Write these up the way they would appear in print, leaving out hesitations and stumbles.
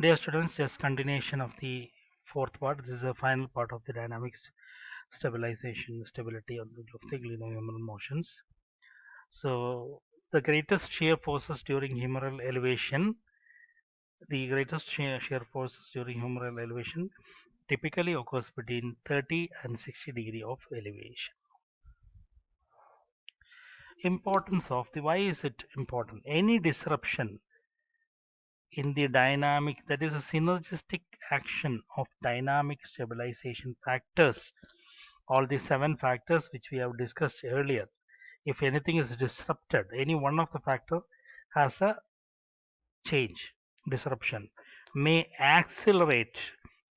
Dear students, just continuation of the fourth part. This is the final part of the dynamics stability of the glenohumeral motions. So the greatest shear forces during humeral elevation, typically occurs between 30 and 60 degree of elevation. Importance of the why is it important? Any disruption in the dynamic, that is a synergistic action of dynamic stabilization factors, all the 7 factors which we have discussed earlier. If anything is disrupted, any one of the factor has a change, disruption, may accelerate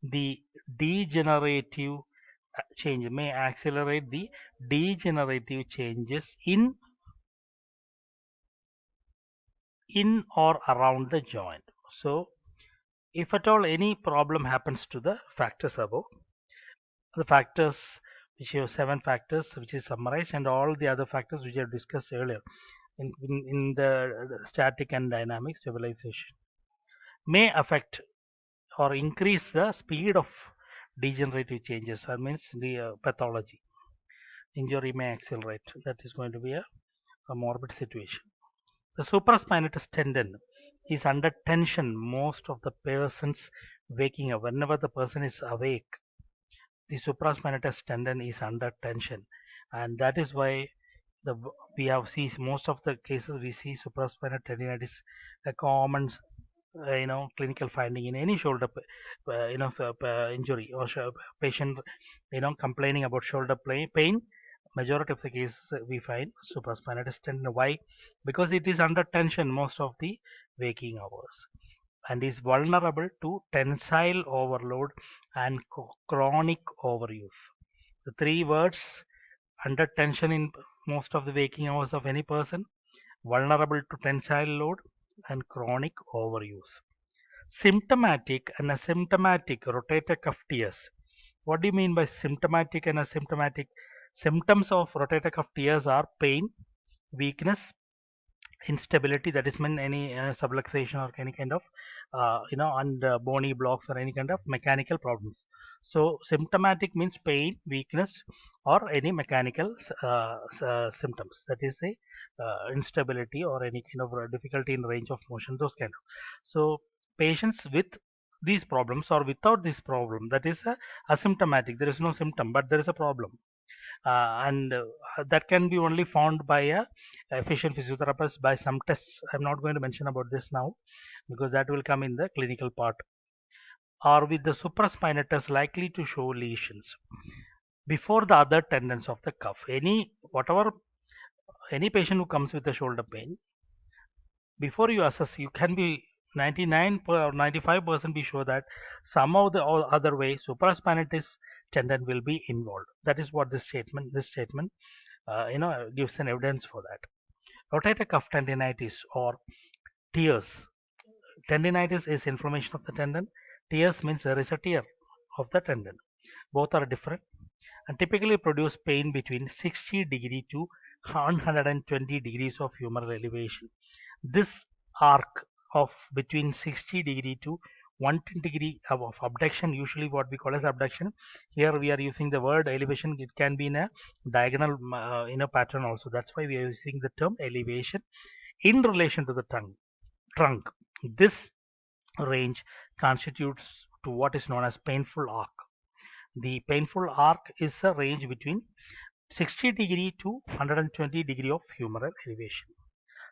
the degenerative changes in or around the joint. So if at all any problem happens to the factors above, the factors which have 7 factors which is summarized, and all the other factors which I have discussed earlier in the static and dynamic stabilization, may affect or increase the speed of degenerative changes. That means the pathology. Injury may accelerate. That is going to be a morbid situation. The supraspinatus tendon is under tension most of the person's waking up. Whenever the person is awake, the supraspinatus tendon is under tension, and that is why the we have seen most of the cases we see supraspinal tendinitis a common clinical finding in any shoulder injury or patient complaining about shoulder pain. Majority of the cases we find supraspinatus tendon. Why? Because it is under tension most of the waking hours and is vulnerable to tensile overload and chronic overuse. The 3 words: under tension in most of the waking hours of any person, vulnerable to tensile load, and chronic overuse. Symptomatic and asymptomatic rotator cuff tears. What do you mean by symptomatic and asymptomatic? Symptoms of rotator cuff tears are pain, weakness, instability, that is mean any subluxation or any kind of and bony blocks or any kind of mechanical problems. So symptomatic means pain, weakness, or any mechanical symptoms, that is a instability or any kind of difficulty in range of motion, those kind of. So patients with these problems or without this problem, that is asymptomatic, there is no symptom but there is a problem, and that can be only found by a efficient physiotherapist by some tests. I'm not going to mention about this now because that will come in the clinical part. Or with the supraspinatus likely to show lesions before the other tendons of the cuff. Any patient who comes with a shoulder pain, before you assess, you can be 99 or 95% be sure that somehow the other way supraspinatus tendon will be involved. That is what this statement gives an evidence for that. Rotator cuff tendinitis or tears. Tendinitis is inflammation of the tendon. Tears means there is a tear of the tendon. Both are different and typically produce pain between 60 degree to 120 degrees of humeral elevation. This arc of between 60 degree to 120 degree of abduction, usually what we call as abduction. Here we are using the word elevation. It can be in a diagonal pattern also. That's why we are using the term elevation in relation to the trunk. This range constitutes to what is known as painful arc. The painful arc is a range between 60 degree to 120 degree of humeral elevation.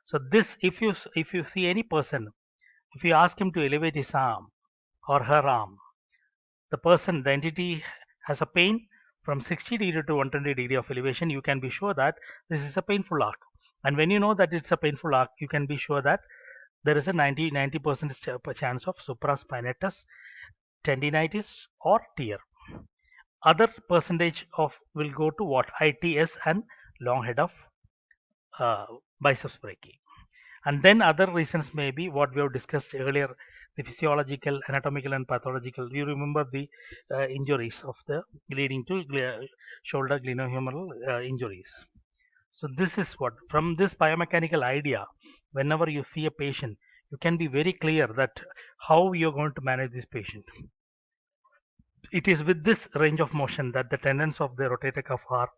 So this, if you see any person, if you ask him to elevate his arm or her arm, the entity has a pain from 60 degree to 120 degree of elevation, you can be sure that this is a painful arc. And when you know that it's a painful arc, you can be sure that there is a 90% chance of supraspinatus tendinitis or tear. Other percentage of will go to what? ITS and long head of uh, biceps brachii. And then other reasons may be what we have discussed earlier, the physiological, anatomical, and pathological. You remember the injuries of the leading to shoulder glenohumeral injuries. So this is what, from this biomechanical idea, whenever you see a patient, you can be very clear that how you're going to manage this patient. It is with this range of motion that the tendons of the rotator cuff are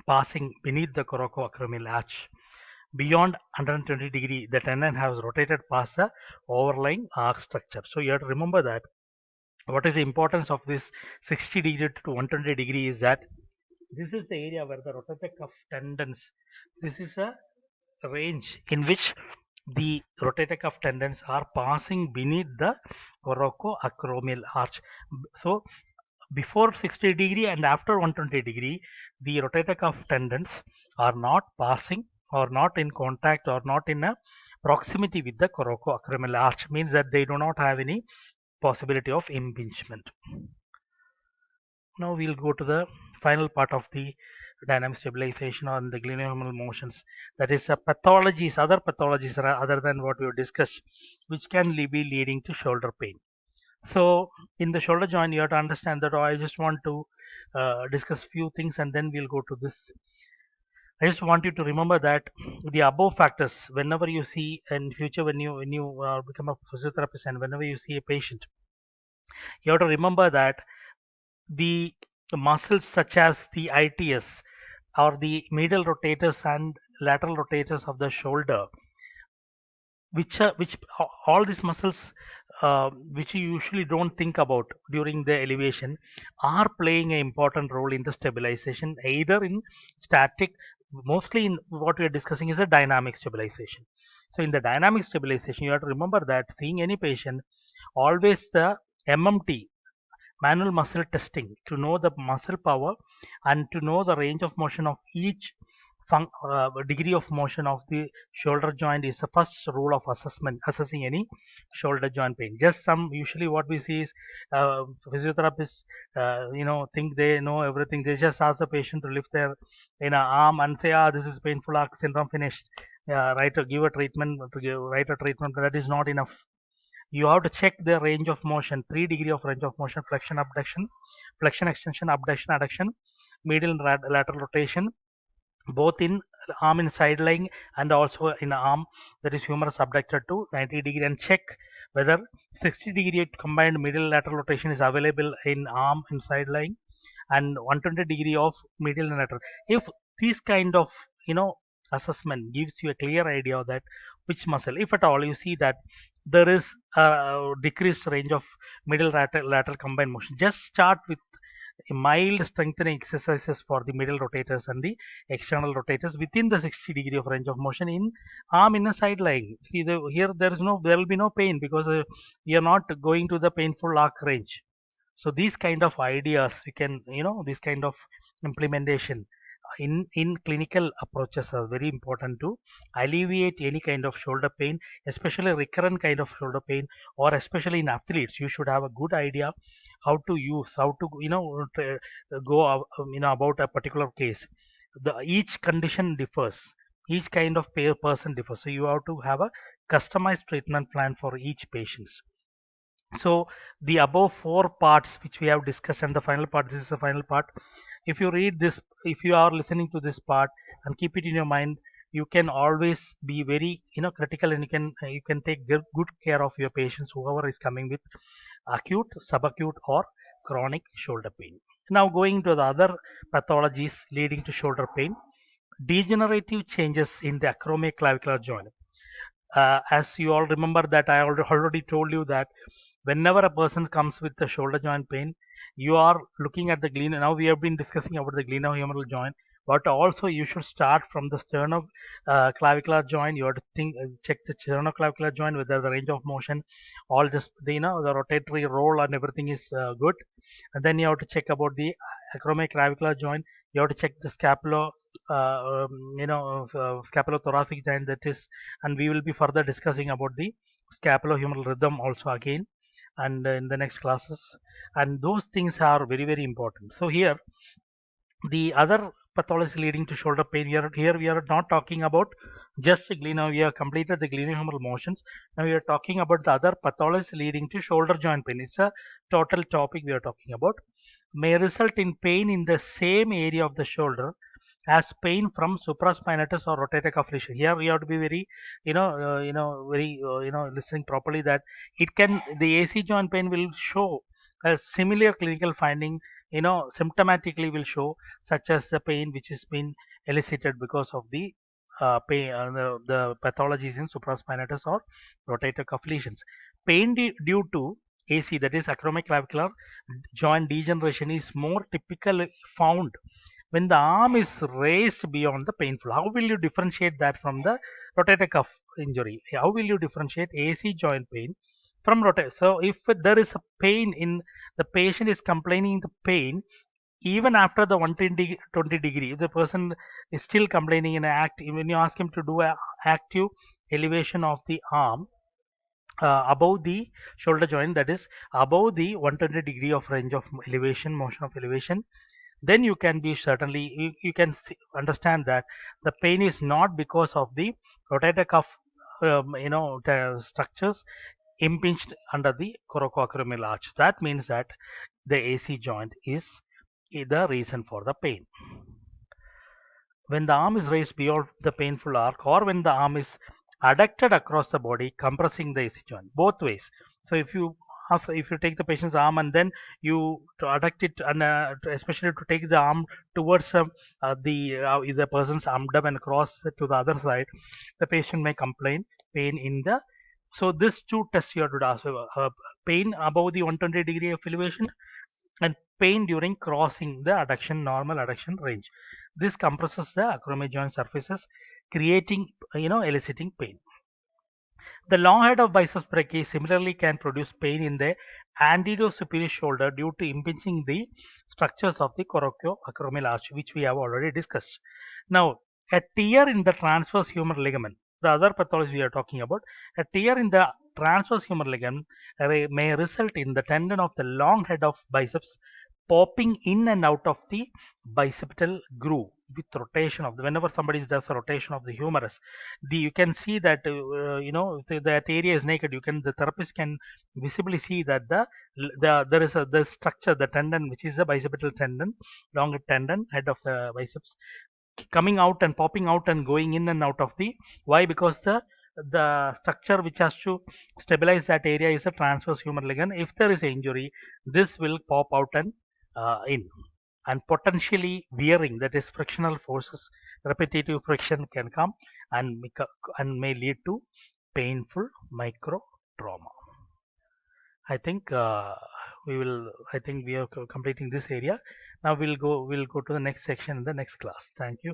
passing beneath the coracoacromial arch. Beyond 120 degree, the tendon has rotated past the overlying arch structure. So you have to remember that what is the importance of this 60 degree to 120 degree is that this is the area where the rotator cuff tendons, this is a range in which the rotator cuff tendons are passing beneath the coracoacromial arch. So before 60 degree and after 120 degree, the rotator cuff tendons are not passing or not in contact or not in a proximity with the coracoacromial arch, means that they do not have any possibility of impingement. Now we'll go to the final part of the dynamic stabilization on the glenohumeral motions. That is pathologies, other pathologies other than what we have discussed, which can be leading to shoulder pain. So in the shoulder joint, you have to understand that I just want to discuss few things and then we'll go to this. I just want you to remember that the above factors, whenever you see in future, when you become a physiotherapist and whenever you see a patient, you have to remember that the muscles such as the ITS or the medial rotators and lateral rotators of the shoulder, which all these muscles which you usually don't think about during the elevation, are playing an important role in the stabilization, either in static, mostly in what we are discussing is a dynamic stabilization. So in the dynamic stabilization, you have to remember that seeing any patient, always the MMT, manual muscle testing, to know the muscle power and to know the range of motion of each degree of motion of the shoulder joint is the first rule of assessment, assessing any shoulder joint pain. Just some, usually what we see is physiotherapists think they know everything. They just ask the patient to lift their arm and say, this is painful arc syndrome, finished. Give a treatment, write a treatment. That is not enough. You have to check the range of motion, 3 degree of range of motion: flexion, abduction, flexion, extension, abduction, adduction, medial and lateral rotation, both in arm in side lying and also in arm that is humerus abducted to 90 degree, and check whether 60 degree combined medial lateral rotation is available in arm in side lying and 120 degree of medial and lateral. If this kind of assessment gives you a clear idea of that which muscle, if at all you see that there is a decreased range of medial lateral combined motion, just start with mild strengthening exercises for the middle rotators and the external rotators within the 60 degree of range of motion in arm in a side lying. See, here there will be no pain because we are not going to the painful arc range. So these kind of ideas we can, this kind of implementation in clinical approaches are very important to alleviate any kind of shoulder pain, especially recurrent kind of shoulder pain, or especially in athletes. You should have a good idea how to use, how to go about a particular case. Each condition differs, each kind of person differs, so you have to have a customized treatment plan for each patient. So the above four parts which we have discussed, and the final part, this is the final part. If you read this, if you are listening to this part and keep it in your mind, you can always be very critical, and you can take good care of your patients, whoever is coming with acute, subacute, or chronic shoulder pain. Now going to the other pathologies leading to shoulder pain: degenerative changes in the acromioclavicular joint. As you all remember that I already told you that whenever a person comes with the shoulder joint pain, you are looking at the gleno. Now we have been discussing about the glenohumeral joint, but also you should start from the sternoclavicular joint. You have to check the sternoclavicular joint, whether the range of motion, all just the rotatory roll and everything is good, and then you have to check about the acromioclavicular joint. You have to check the scapulothoracic joint, that is, and we will be further discussing about the scapulohumeral rhythm also again, and in the next classes, and those things are very very important. So here the other pathology leading to shoulder pain, here we are not talking about just gleno. We have completed the glenohumeral motions. Now we are talking about the other pathology leading to shoulder joint pain. It's a total topic we are talking about. May result in pain in the same area of the shoulder as pain from supraspinatus or rotator cuff lesion. Here we have to be very, very, listening properly, that it can, the AC joint pain will show a similar clinical finding, symptomatically will show, such as the pain which has been elicited because of the pain, the pathologies in supraspinatus or rotator cuff lesions. Pain due to AC, that is acromioclavicular joint degeneration, is more typically found when the arm is raised beyond the painful. How will you differentiate that from the rotator cuff injury? How will you differentiate AC joint pain from rotator? So if there is a pain in, the patient is complaining the pain even after the 120 degree, if the person is still complaining in act, when you ask him to do a active elevation of the arm above the shoulder joint, that is above the 120 degree of range of elevation, motion of elevation, then you can be certainly, you can understand that the pain is not because of the rotator cuff the structures impinged under the coracoacromial arch. That means that the AC joint is the reason for the pain. When the arm is raised beyond the painful arc, or when the arm is adducted across the body, compressing the AC joint, both ways. So if you take the patient's arm and then you to adduct it, and especially to take the arm towards the person's abdomen across to the other side, the patient may complain pain in the. So this two tests you have to do. So, pain above the 120 degree of elevation, and pain during crossing the adduction, normal adduction range. This compresses the acromion joint surfaces, creating, eliciting pain. The long head of biceps brachii similarly can produce pain in the anterior superior shoulder due to impinging the structures of the coracoacromial arch, which we have already discussed. Now, a tear in the transverse humeral ligament, the other pathology we are talking about, a tear in the transverse humeral ligament may result in the tendon of the long head of biceps popping in and out of the bicipital groove with rotation of the, whenever somebody does a rotation of the humerus, you can see that that area is naked. The therapist can visibly see that there is the structure, the tendon, which is the bicipital tendon, long tendon, head of the biceps, coming out and popping out and going in and out of the. Why? Because the structure which has to stabilize that area is a transverse humeral ligament. If there is an injury, this will pop out and in, and potentially wearing, that is frictional forces, repetitive friction can come and may lead to painful micro trauma. I think I think we are completing this area. Now we'll go to the next section in the next class. Thank you.